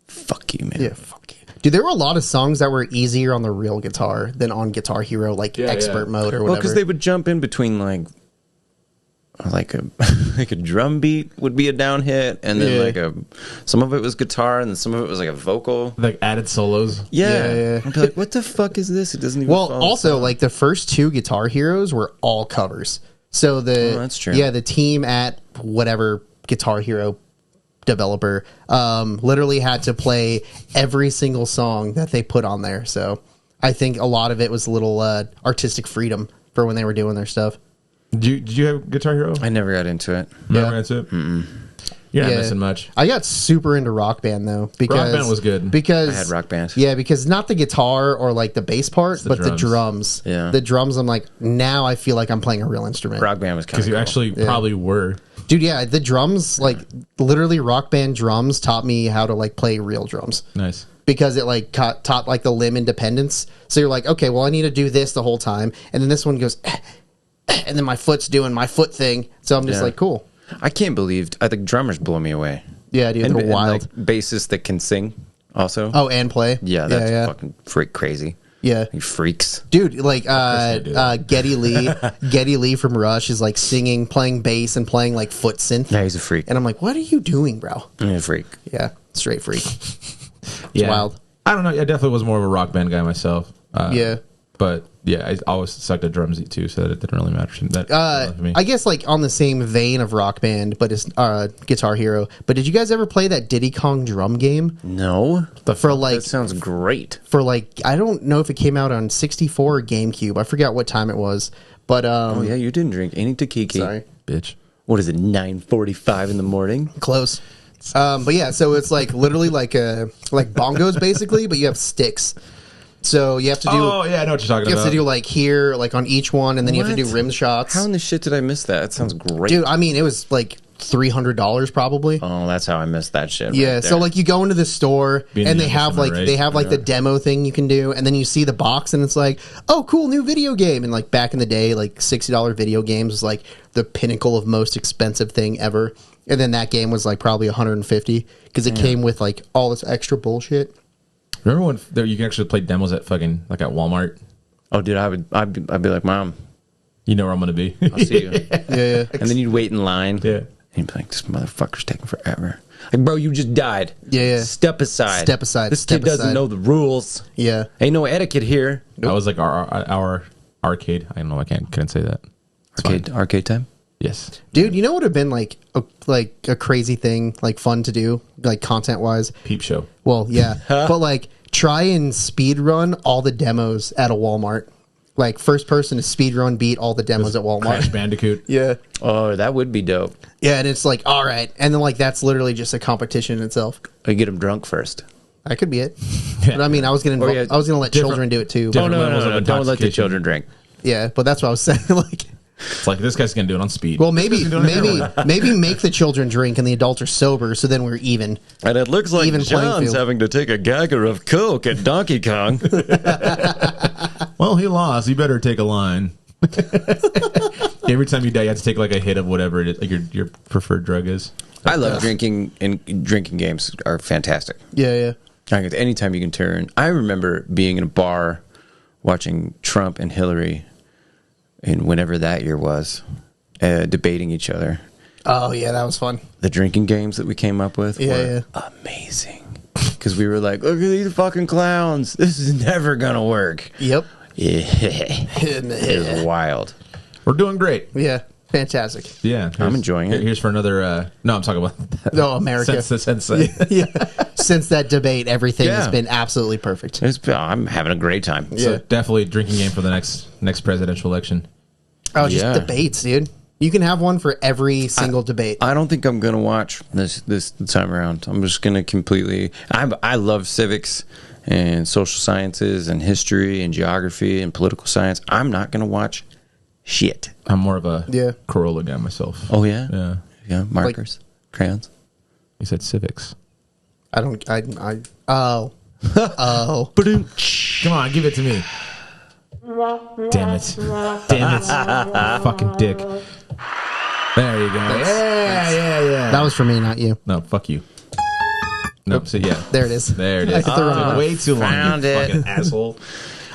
fuck you, man. Yeah, fuck you. Dude, there were a lot of songs that were easier on the real guitar than on Guitar Hero, like expert mode or whatever. Well, because they would jump in between like a like a drum beat would be a down hit, and then some of it was guitar, and then some of it was like a vocal, Like added solos. Yeah. I'd be like, what the fuck is this? It doesn't even. Well, follow also, the song. like the first 2 Guitar Heroes were all covers. So that's true. Yeah, the team at whatever Guitar Hero developer literally had to play every single song that they put on there. So I think a lot of it was a little artistic freedom for when they were doing their stuff. Did you have Guitar Hero? I never got into it. Never got into it? You're not missing much. I got super into Rock Band though because Rock Band was good. Because I had Rock Band. Yeah, because not the guitar or like the bass part, but the drums. drums. Yeah. The drums. I'm like, now I feel like I'm playing a real instrument. Rock Band was kind Because of you actually probably were. Dude, yeah, the drums, like literally Rock Band drums taught me how to like play real drums. Nice. Because it like taught like the limb independence. So you're like, okay, well I need to do this the whole time, and then this one goes, and then my foot's doing my foot thing. So I'm just like, cool. I can't believe. I think drummers blow me away. Yeah, dude, And, they're and, wild. like, bassists that can sing also. Oh, and play. yeah, that's fucking freak crazy. Yeah. You freaks. Dude, like do. Geddy Lee from Rush is like singing, playing bass, and playing like foot synth. Yeah, he's a freak. And I'm like, what are you doing, bro? He's a freak. Yeah, straight freak. Yeah. wild. I don't know. I definitely was more of a Rock Band guy myself. Yeah. But yeah, I always sucked at drums too, so that it didn't really matter for me. I guess like on the same vein of Rock Band, but it's Guitar Hero. But did you guys ever play that Diddy Kong drum game? No, For like that sounds great. I don't know if it came out on 64 or GameCube. I forgot what time it was. But Oh yeah, you didn't drink any tequila. sorry. Bitch. What is it? 9:45 in the morning. Close. But yeah, so it's like literally like bongos basically, but you have sticks. So you have to do Oh yeah, I know what you're talking you have about. to do like here, like on each one, and then you have to do What? rim shots. How in the shit did I miss that? That sounds great. Dude, I mean, it was like $300 probably. Oh, that's how I missed that shit. Yeah, right so there. like you go into the store Being and the they youngest have one, like right? they have like the demo thing you can do, and then you see the box and it's like, oh, cool, new video game. And like back in the day, like $60 video games was like the pinnacle of most expensive thing ever. And then that game was like probably $150 because it came with like all this extra bullshit. Remember when you can actually play demos at fucking like at Walmart? Oh, dude, I'd be like, Mom, You know where I'm gonna be. I'll see you. Yeah. And then you'd wait in line. Yeah. And you'd be like, this motherfucker's taking forever. Like, bro, you just died. Yeah. Step aside. Step aside. This Step kid doesn't aside. know the rules. Yeah. Ain't no etiquette here. That was like our arcade. I don't know. I couldn't say that. It's fine. Arcade time? Yes. Dude, you know what would have been like a crazy thing, like fun to do, like content wise? Peep show. Well, yeah. But like try and speed run all the demos at a Walmart. Like first person to speed run beat all the demos at Walmart. Crash Bandicoot. Yeah. Oh, that would be dope. Yeah, and it's like, all right. And then like that's literally just a competition in itself. Or you get him drunk first. That could be it. But I mean, I was gonna yeah, I was gonna let children do it too. different Oh, no, levels of Don't let the intoxication. children drink. Yeah, but that's what I was saying. Like, It's like this guy's gonna do it on speed. well, maybe make the children drink and the adults are sober, so then we're even. And it looks like Even playing John's field. having to take a gagger of Coke at Donkey Kong. Well, he lost. He better take a line. Every time you die, you have to take like a hit of whatever it is, like your preferred drug is. I love drinking, and drinking games are fantastic. Yeah. Like, anytime you can turn. I remember being in a bar watching Trump and Hillary and whenever that year was, debating each other. Oh yeah, that was fun. The drinking games that we came up with were amazing. Because we were like, look at these fucking clowns. This is never going to work. Yep. Yeah. It was wild. We're doing great. Yeah. Fantastic. Yeah. I'm enjoying it. Here's for another... no, I'm talking about... No, America. Since yeah. Since that debate, everything has been absolutely perfect. I'm having a great time. So definitely a drinking game for the next presidential election. Oh, just debates, dude. You can have one for every single debate. I don't think I'm going to watch this time around. I'm just going to completely... I love civics and social sciences and history and geography and political science. I'm not going to watch shit. I'm more of a Corolla guy myself. Oh, yeah? Yeah. Yeah, markers, crayons. You said civics. Oh. Oh. Come on, give it to me. Damn it. Damn it. Fucking dick. There you go. Yeah. That was for me, not you. No, fuck you. Nope. So yeah. There it is. There it I is. hit the wrong one. Way too long. Found you it. fucking asshole.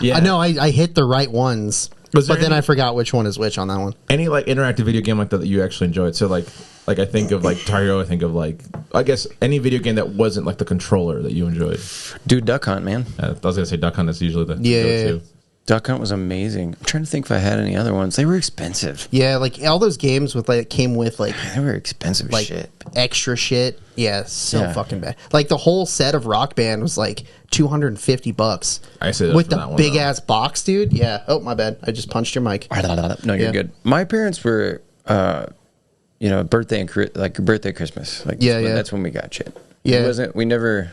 Yeah. I know I hit the right ones, but then I forgot which one is which on that one. Any like interactive video game like that you actually enjoyed? So like I think of like Guitar Hero. I think of like I guess any video game that wasn't like the controller that you enjoyed. Dude, Duck Hunt, man. I was gonna say Duck Hunt. That's usually the go-to. Duck Hunt was amazing. I'm trying to think if I had any other ones. They were expensive. Yeah, like all those games with like came with like They were expensive like shit. extra shit. Yeah, fucking bad. Like the whole set of Rock Band was like $250. I say that with for the that one, big though. ass box, dude. Yeah. Oh my bad. I just punched your mic. No, you're good. My parents were, birthday Christmas. Like that's when we got shit. Yeah. It wasn't. We never.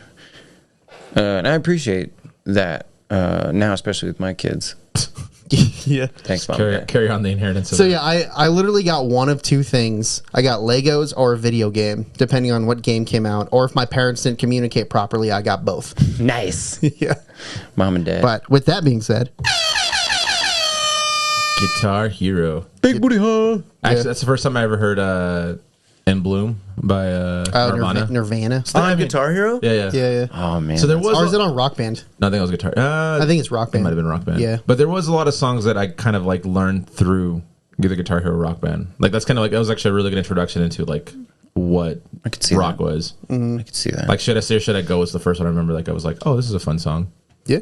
And I appreciate that now, especially with my kids. Yeah. Thanks, Mom. and Dad. Carry on the inheritance. Of So yeah, I literally got one of two things. I got Legos or a video game, depending on what game came out, or if my parents didn't communicate properly, I got both. Nice. Yeah. Mom and Dad. But with that being said, Guitar Hero. Big booty, huh? Actually, that's the first time I ever heard "In Bloom" by Nirvana. Nirvana. Guitar Hero? Yeah. Oh man. So there was. Or is it on Rock Band? No, I think it was Guitar. I think it's Rock It Band. might have been Rock Band. Yeah. But there was a lot of songs that I kind of like learned through the Guitar Hero Rock Band. Like that's kind of like that was actually a really good introduction into like what I could see rock that. was. I could see that. Like Should I Stay or Should I Go was the first one I remember. Like I was like, oh, this is a fun song. Yeah.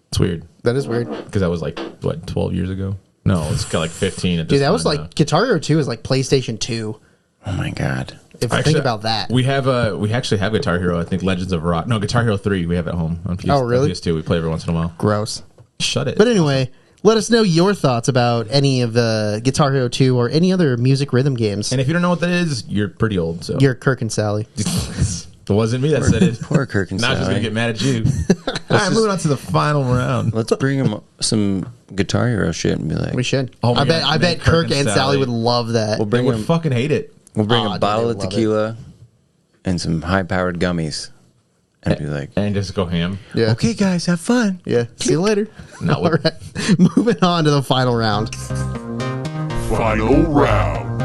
It's weird That is weird. because that was like what 12 years ago. No, it's got like 15. At Dude, this that was point like Guitar Hero 2 is like PlayStation 2. Oh my god. If you think about that. We actually have Guitar Hero. I think Legends of Rock. No, Guitar Hero 3. We have at home on PS. Oh, really? PS2. We play every once in a while. Gross. Shut it. But anyway, let us know your thoughts about any of the Guitar Hero 2 or any other music rhythm games. And if you don't know what that is, you're pretty old. So You're Kirk and Sally. it wasn't me that said it. Poor Kirk and Now I'm just gonna Sally. get mad at you. All right, moving on to the final round. Let's bring him some Guitar Hero shit and be like, We should. Oh my I bet God, I bet man, Kirk and Sally would love that. We'll They bring would him. fucking hate it. We'll bring Aw, a dude, bottle they of love it. tequila and some high-powered gummies, and be like, And just go ham. Yeah. "Okay, guys, have fun." Yeah. See you later. No. All right. Moving on to the final round. Final round.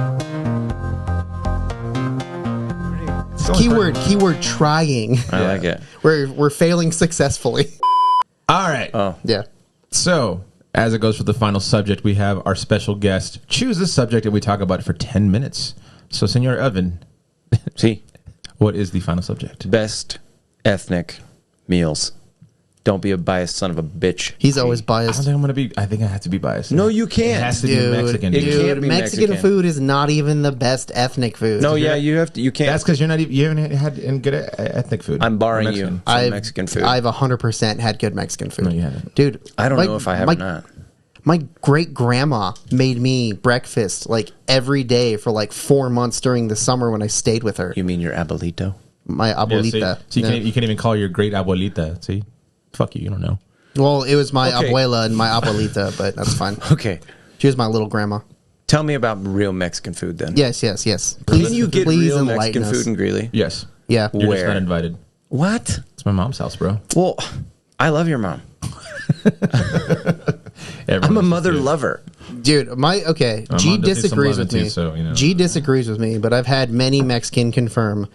Keyword trying. I like it. We're failing successfully. All right. Oh, Yeah. So, as it goes for the final subject, we have our special guest choose a subject and we talk about it for 10 minutes. So, Senor Evan, see, what is the final subject? best ethnic meals. Don't be a biased son of a bitch. He's always I don't biased. think I'm gonna be. I think I have to be biased. No, you can't. It has to be Mexican. It dude. can't be Mexican Mexican. food is not even the best ethnic food. No, yeah, you have to. You can't. That's because you're not even. You haven't had good ethnic food. I'm barring Or you Mexican. from I've Mexican food. I've 100% had good Mexican food. No, you haven't. Dude. I don't know if I have my, or not. My great grandma made me breakfast like every day for like 4 months during the summer when I stayed with her. You mean your abuelito? My Yeah, see? abuelita. So you, Yeah. can't, you can't even call your great abuelita. See, fuck you. You don't know. Well, it was my Okay. abuela and my abuelita, but that's fine. Okay. She was my little grandma. Tell me about real Mexican food then. Yes. Please, Can you get please real enlighten Mexican us. food in Greeley? Yes. Yeah. You're just Where? not invited. What? It's my mom's house, bro. Well, I love your mom. I'm a mother lover. Dude, G mom does need some disagrees loving with me. too, so, you know. G disagrees with me, but I've had many Mexican confirm.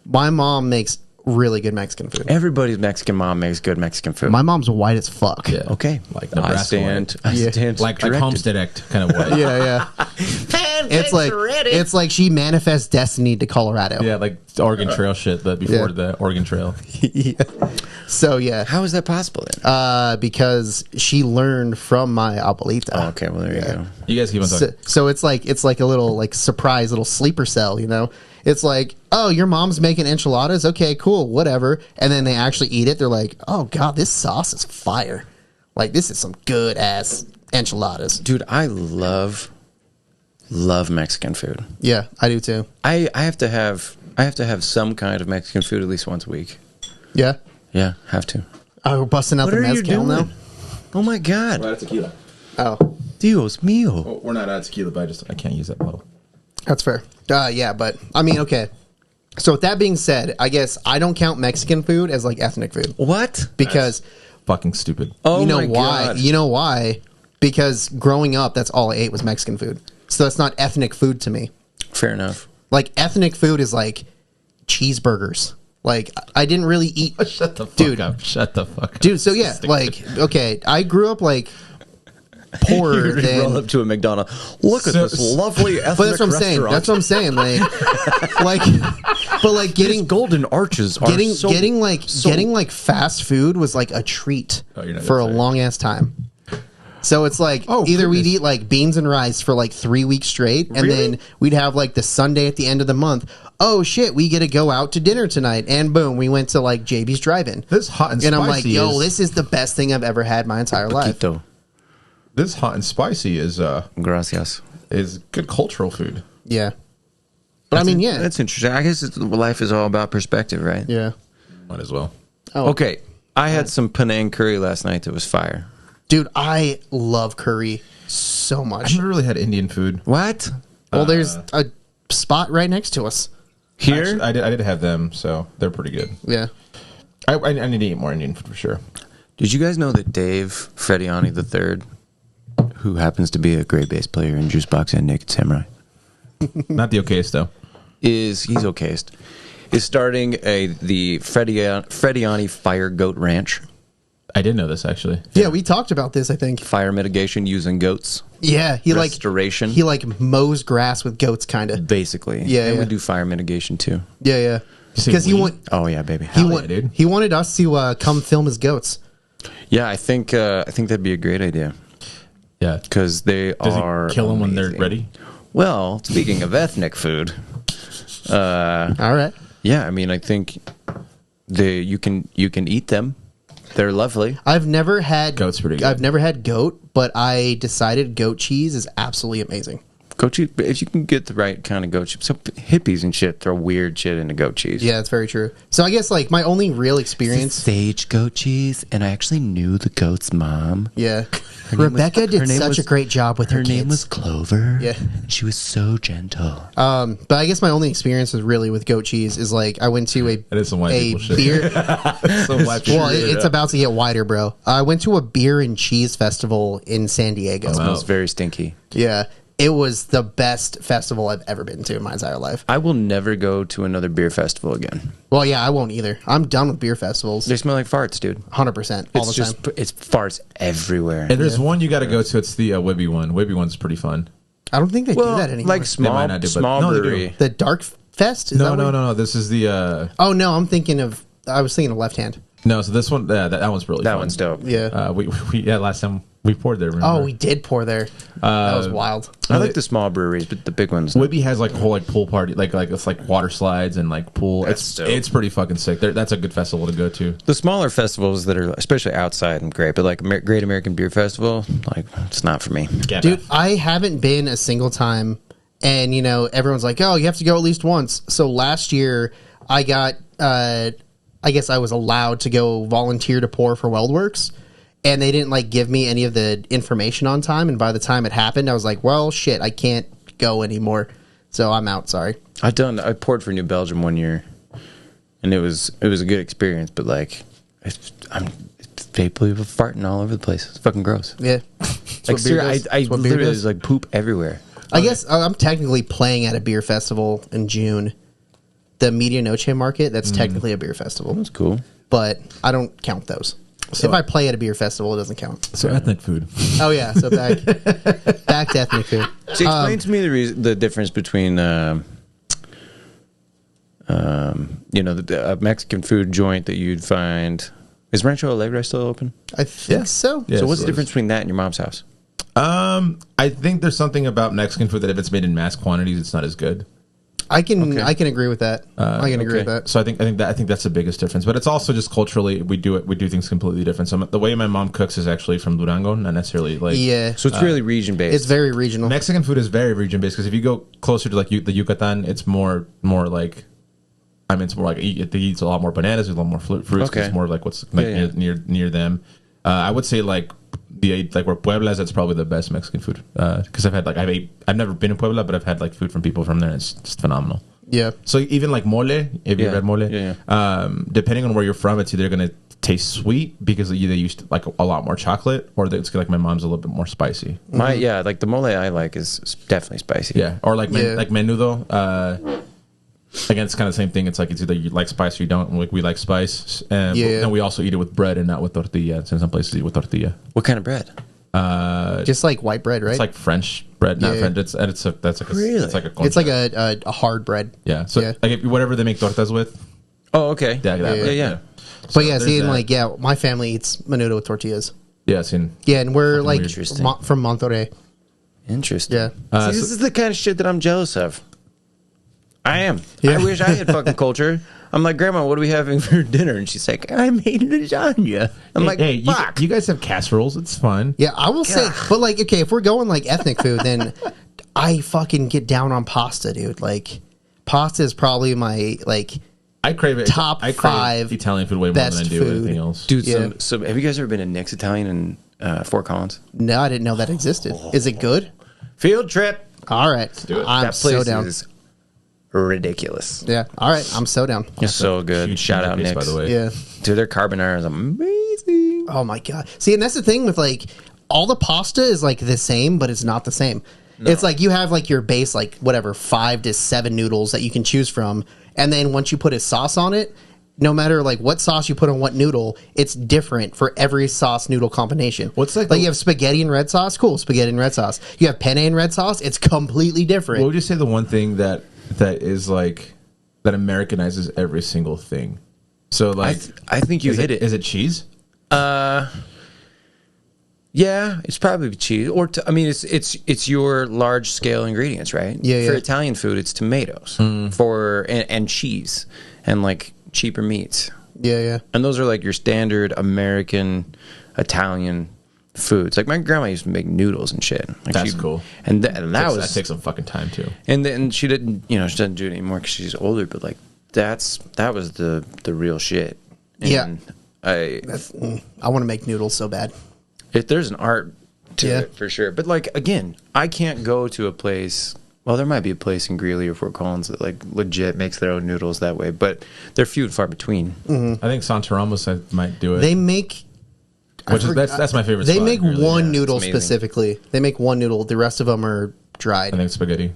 My mom makes really good Mexican food. Everybody's Mexican mom makes good Mexican food. My mom's white as fuck. Yeah. Okay. Like I Nebraska stand. I Yeah. stand like directed. Homestead Act kind of way. Yeah. It's like she manifests destiny to Colorado. Yeah, like Oregon Trail shit, but before Yeah. the Oregon Trail. Yeah. So yeah, How is that possible then? because she learned from my abuelita. Oh, okay, well there you go. You guys keep on talking. So it's like a little like surprise little sleeper cell, you know. It's like, oh, your mom's making enchiladas. Okay, cool, whatever. And then they actually eat it. They're like, oh god, this sauce is fire. Like this is some good ass enchiladas. Dude, I love Mexican food. Yeah, I do too. I have to have some kind of Mexican food at least once a week. Yeah. Yeah, have to. Oh, we're busting out What the are you mezcal now. doing? Oh my god. We're out of tequila. Oh, Dios mío. Well, we're not out of tequila, but I can't use that bottle. that's fair. Yeah, but I mean, okay. So with that being said, I guess I don't count Mexican food as like ethnic food What? because Fucking stupid. Oh you know my why? god. You know why? Because growing up, that's all I ate was Mexican food. So that's not ethnic food to me. Fair enough. Like ethnic food is like cheeseburgers. Like I didn't really eat. Shut the fuck Dude. up. Shut the fuck up. Dude, so yeah, like okay, I grew up like poorer You than. roll up to a McDonald's. Look at So- this lovely ethnic But that's what I'm saying. restaurant. That's what I'm saying. Like, but like These getting golden arches are getting so, getting like so- getting like fast food was like a treat Oh, you're not for a gonna say it. long ass time. So it's like either we'd eat like beans and rice for like 3 weeks straight, and then we'd have like the Sunday at the end of the month. Oh shit, we get to go out to dinner tonight, and boom, we went to like JB's Drive-In. This hot and And spicy I'm like, yo, is, this is the best thing I've ever had my entire life. Poquito. this hot and spicy is Gracias. good cultural food. Yeah, but I mean, yeah, That's interesting. I guess life is all about perspective, right? yeah. Might as well. Oh, Okay. I had some Penang curry last night that was fire. dude, I love curry so I've much. never really had Indian food. What? Well, there's a spot right next to us. Here? Actually, I did have them, so they're pretty good. Yeah. I need to eat more Indian food for sure. Did you guys know that Dave Frediani III, who happens to be a great bass player in Juicebox and Naked Samurai, Not the okayest though. he's okayest, is starting the Frediani Fire Goat Ranch. I did know this actually. Yeah, we talked about this, I think. Fire mitigation using goats. Yeah, he Restoration. he like mows grass with goats, kind of. Basically. Yeah, And we yeah. do fire mitigation too. Yeah, yeah. say Because he we? want Oh yeah, baby. Dude. he wanted us to come film his goats. Yeah, I think that'd be a great idea Yeah. because they Does are he kill them when they're amazing. ready? Well, speaking of ethnic food, All right. yeah, I mean, I think you can eat them. They're lovely. I've never had Goat's pretty good. I've never had goat, but I decided goat cheese is absolutely amazing. Goat cheese, if you can get the right kind of goat cheese. So hippies and shit throw weird shit into goat cheese. Yeah, that's very true. So I guess like my only real experience. Sage goat cheese, and I actually knew the goat's mom. Yeah, Her name Rebecca was- did her name such was- a great job with her Her name kids. was Clover. Yeah. She was so gentle. But I guess my only experience is really with goat cheese is like I went to That is some white a people shit. beer. So white Well, people. it's about to get wider, bro. I went to a beer and cheese festival in San Diego. Smells very stinky. Yeah, it was the best festival I've ever been to in my entire life. I will never go to another beer festival again. Well, yeah, I won't either. I'm done with beer festivals. They smell like farts, dude. 100% all It's the just time. it's farts everywhere. And there's one you got to go to. It's the Wibby one. Wibby one's pretty fun. I don't think they do that anymore. like might small not do, but- small no, they do. brewery. the Dark Fest? Is No, that no, what- no, no. This is the Oh no, I'm thinking of. I was thinking of Left Hand. no. So this one, that one's really That fun. one's dope. Yeah. We last time we poured there. Remember? Oh, we did pour there. That was wild. I like the small breweries, but the big ones. Wibby has like a whole like pool party, like it's like water slides and like pool. That's dope. It's pretty fucking sick. That's a good festival to go to. The smaller festivals that are especially outside and great, but like Great American Beer Festival, like it's not for me. Dude, I haven't been a single time, and you know everyone's like, "Oh, you have to go at least once." So last year, I got, I guess I was allowed to go volunteer to pour for WeldWorks, and they didn't like give me any of the information on time. And by the time it happened, I was like, "Well, shit, I can't go anymore." So I'm out. Sorry. I poured for New Belgium one year, and it was a good experience, but like people are farting all over the place. It's fucking gross. Yeah. Like seriously, I That's what beer literally does. was like poop everywhere. I guess I'm technically playing at a beer festival in June. the Medianoche market. That's technically a beer festival, That's cool. but I don't count those. So- if I play at a beer festival, it doesn't count. So ethnic food. Oh yeah, so back to ethnic food. So explain to me the difference between, the a Mexican food joint that you'd find. Is Rancho Alegre still open? I think Yeah. so. Yeah. So what's it the is. difference between that and your mom's house? I think there's something about Mexican food that if it's made in mass quantities, it's not as good. I can Okay. I can agree with that. I can agree with that. So I think that's the biggest difference. But it's also just culturally we do things completely different. So the way my mom cooks is actually from Durango, not necessarily like Yeah, So it's really region based. it's very regional. Mexican food is very region based because if you go closer to like the Yucatan, it's more like. I mean, it's more like it eats a lot more bananas, there's a lot more fruits. Okay. It's more like what's like Yeah, near them. I would say like where Puebla is, that's probably the best Mexican food because I've never been in Puebla, but I've had like food from people from there. And it's just phenomenal. Yeah, So even like mole, if you Yeah. had mole, Yeah, depending on where you're from, it's either gonna taste sweet because they used like a lot more chocolate, or it's like my mom's a little bit more spicy. like the mole I like is definitely spicy. Yeah, or like Yeah. like menudo. Again, it's kind of the same thing. It's like it's either you like spice or you don't. Like we like spice, and Yeah. and we also eat it with bread and not with tortilla. So in some places eat with tortilla. What kind of bread? just like white bread, right? It's like French bread, not Yeah. French. It's like a, Really? it's like a It's like concha. a hard bread. yeah. So yeah. like whatever they make tortas with. Oh, okay. Yeah, that Yeah. bread, Yeah. But yeah, there's see, and that. like my family eats menudo with tortillas. Yeah, seen. Yeah, and we're like Interesting. from Monterrey. Interesting. Yeah. See, this is the kind of shit that I'm jealous of. I am. Yeah. I wish I had fucking culture. I'm like, Grandma, what are we having for dinner? And she's like, I made lasagna. I'm like, hey, fuck. you guys have casseroles. It's fun. Yeah, I will say, but like, okay, if we're going like ethnic food, then I fucking get down on pasta, dude. Like, pasta is probably my like. I crave it. Top I crave 5 Italian food way more best than I do food. anything else. Dude, Yeah. so have you guys ever been to Nick's Italian in Fort Collins? No, I didn't know that existed. Is it good? Field trip. All right, do it. I'm That place so down. is ridiculous. Yeah, all right, I'm so down. It's so good. Huge Shout out piece, Nick's. by the way. Yeah. Dude, their carbonara is amazing. Oh my god. See, and that's the thing with like all the pasta is like the same, but it's not the same. It's like you have like your base, like whatever, 5 to 7 noodles that you can choose from, and then once you put a sauce on it, no matter like what sauce you put on what noodle, it's different for every sauce noodle combination. What's like like the- you have spaghetti and red sauce, cool, spaghetti and red sauce. You have penne and red sauce, it's completely different. What would you say the one thing that is like that Americanizes every single thing? So like, I think you hit it. Is it cheese? Yeah, it's probably cheese, or I mean, it's your large scale ingredients, right? Yeah, For yeah. Italian food, it's tomatoes and cheese and like cheaper meats, Yeah, yeah. and those are like your standard American Italian foods. Like my grandma used to make noodles and shit. Like That's cool. and that Takes some fucking time too. and then she didn't, she doesn't do it anymore because she's older. But like that was the real shit. And Yeah. I I want to make noodles so bad. if there's an art to Yeah. it for sure. But like again, I can't go to a place. Well, there might be a place in Greeley or Fort Collins that like legit makes their own noodles that way, but they're few and far between. Mm. I think Santa Ramos might do it. They make which is that's my favorite. They spot, make really. one yeah, noodle it's amazing. specifically. They make one noodle. The rest of them are dried. I think spaghetti.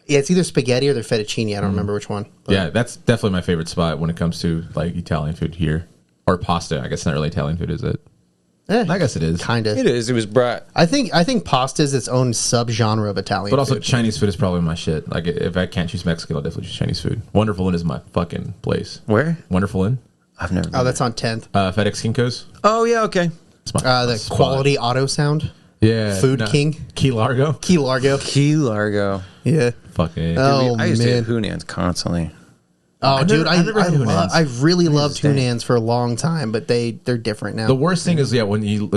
Yeah, it's either spaghetti or they're fettuccine. I don't remember which one. But Yeah, that's definitely my favorite spot when it comes to like Italian food here or pasta. I guess it's not really Italian food, is it? I guess it is. kind of. It is. It was brought. I think pasta is its own subgenre of Italian. But also food. Chinese food is probably my shit. Like if I can't choose Mexican, I'll definitely choose Chinese food. Wonderful Inn is my fucking place. Where? Wonderful Inn, I've never. Oh, that's on 10th. FedEx Kinko's. Oh yeah. Okay. It's my The spot. quality auto sound. Yeah, Food King. Key Largo. Key Largo. Key Largo. Yeah. Fucking. Oh, I used man. to hit Hunans constantly. Oh, dude, I've never had Hunans. I really loved understand. Hunans for a long time, but they're different now. The worst thing is, when you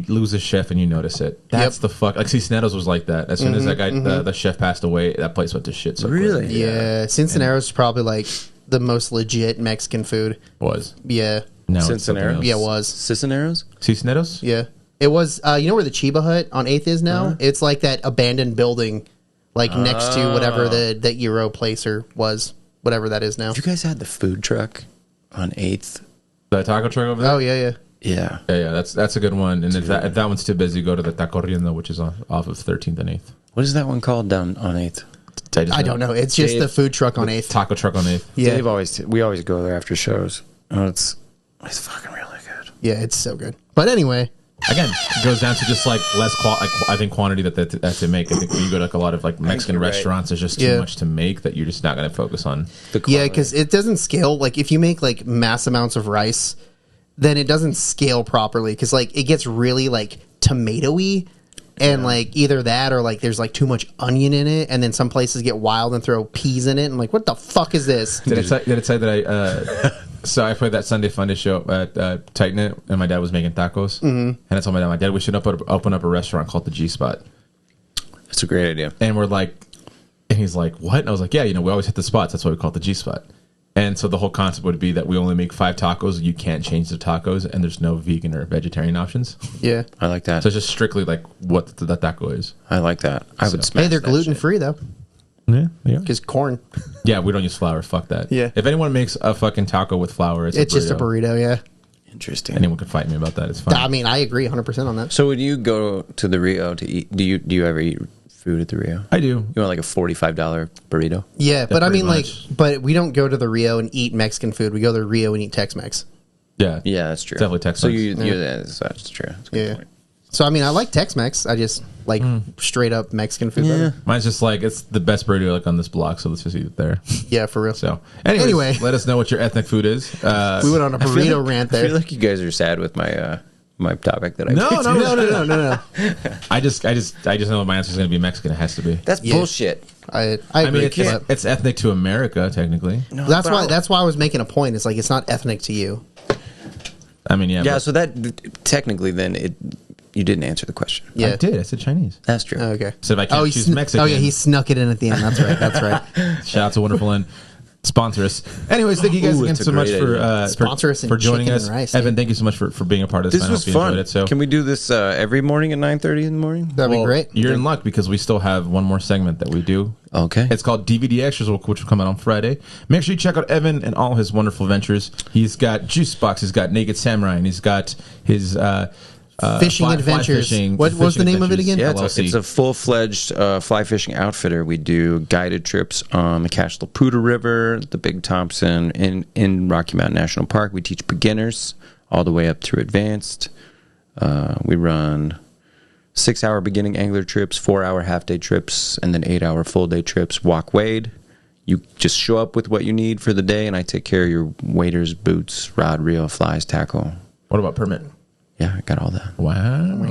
lose a chef and you notice it. That's the fuck. Like Cisneros was like that. As soon as that guy, the chef passed away, that place went to shit. So Really? quickly. yeah, Cincenaro's is probably like the most legit Mexican food. Was Yeah. no it's Cisneros? something else. Yeah, it was. Cisneros? Cisneros. Yeah. It was, you know where the Chiba Hut on 8th is now? It's like that abandoned building, like next to whatever the Euro place was, whatever that is now. Have you guys had the food truck on 8th? The taco truck over there. Oh, yeah, yeah. Yeah. Yeah, that's a good one. And if that one's too busy, go to the Taco Rienda, which is off of 13th and 8th. What is that one called down on 8th? I don't know. It's just Dave- the food truck on 8th. Taco truck on 8th. Yeah. We always go there after shows. Oh, it's fucking really good. Yeah, it's so good. But anyway, Again, it goes down to just like less I think quantity that they make. I think when you go to like a lot of like Mexican you're right. restaurants, there's just too much to make that you're just not going to focus on. yeah, because it doesn't scale. Like if you make like mass amounts of rice, then it doesn't scale properly because like it gets really like tomatoey. And like either that or like there's like too much onion in it, and then some places get wild and throw peas in it. And like, what the fuck is this? Did it say that I? So I played that Sunday Funday show at Tighten It, and my dad was making tacos, and I told my dad, we should open up a restaurant called the G Spot. That's a great idea. And we're like, and he's like, what? And I was like, yeah, we always hit the spots. That's why we call it the G Spot. And so the whole concept would be that we only make 5 tacos. You can't change the tacos, and there's no vegan or vegetarian options. Yeah. I like that. So it's just strictly like what the taco is. I like that. I would smash Hey, they're that gluten shit. free though, Yeah. because corn. Yeah, we don't use flour. Fuck that. Yeah. If anyone makes a fucking taco with flour, it's It's just a burrito. Yeah. Interesting. Anyone can fight me about that. It's fine. I mean, I agree 100% on that. So would you go to the Rio to eat? Do you ever eat food at the Rio? I do. You want like a $45 burrito? Yeah, but I pretty mean, like, much. but we don't go to the Rio and eat Mexican food. We go to the Rio and eat Tex-Mex. Yeah. Yeah, that's true. Definitely Tex-Mex. So that's true. That's a good Yeah. point. So I mean, I like Tex-Mex. I just like straight up Mexican food. Yeah. Better. Mine's just like, it's the best burrito like on this block, so let's just eat it there. Yeah, for real. So Anyway. let us know what your ethnic food is. We went on a burrito rant I there. feel like you guys are sad with my my topic that I No, picked. No. I just know my answer is going to be Mexican. It has to be. That's Yeah. bullshit. I I agree. mean, but it's ethnic to America, technically. No, that's but why. I- That's why I was making a point. It's like it's not ethnic to you. I mean, yeah. Yeah, but so that technically then you didn't answer the question. Yeah. I did. I said Chinese. That's true. Okay. So if I can't he choose sn- Mexican. Oh yeah, he snuck it in at the end. That's right. That's right. Shout out to Wonderful End. Sponsor us. Anyways, thank you guys Ooh, again it's a so much great for idea. Sponsor us in for joining chicken us. and rice, Evan, dude. thank you so much for being a part of this. This I was hope you fun. enjoyed it. So Can we do this every morning at 9:30 in the morning? That'd be Well, great. You're in luck because we still have one more segment that we do. Okay. It's called DVD Extras, which will come out on Friday. Make sure you check out Evan and all his wonderful ventures. He's got Juice Box. He's got Naked Samurai. And he's got his Fishing fly adventures. fishing- What's the fishing name of it adventures. again? Yeah, LLC. it's a full-fledged fly fishing outfitter. We do guided trips on the Cache La Puta River, the Big Thompson, in Rocky Mountain National Park. We teach beginners all the way up through advanced. We run 6-hour beginning angler trips, 4-hour half-day trips, and then 8-hour full-day trips. Walk wade. You just show up with what you need for the day, and I take care of your waders, boots, rod, reel, flies, tackle. What about permit? Yeah, I got all that. Wow.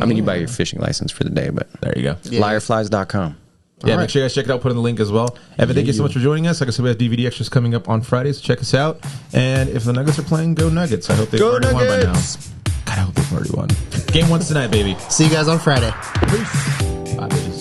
I mean, you buy your fishing license for the day, but There you go. Yeah. liarflies.com. Yeah, All make right. sure you guys check it out. Put in the link as well. Evan, thank you so much for joining us. Like I said, we have DVD extras coming up on Friday, so check us out. And if the Nuggets are playing, go Nuggets. I hope they've Go already won by now. Nuggets! God, I hope they've already won. Game 1's tonight, baby. See you guys on Friday. Peace. Bye, bitches.